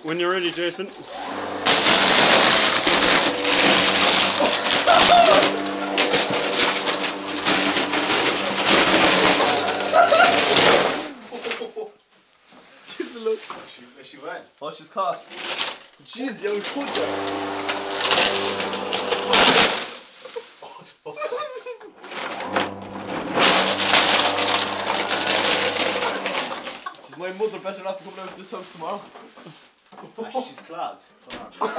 When you're ready, Jason. Give a look. Where she went? Oh, she's caught. Jeez, young foot. Oh, it's fucking. She's my mother, better not be coming out of this house tomorrow. She's clogged. Come on.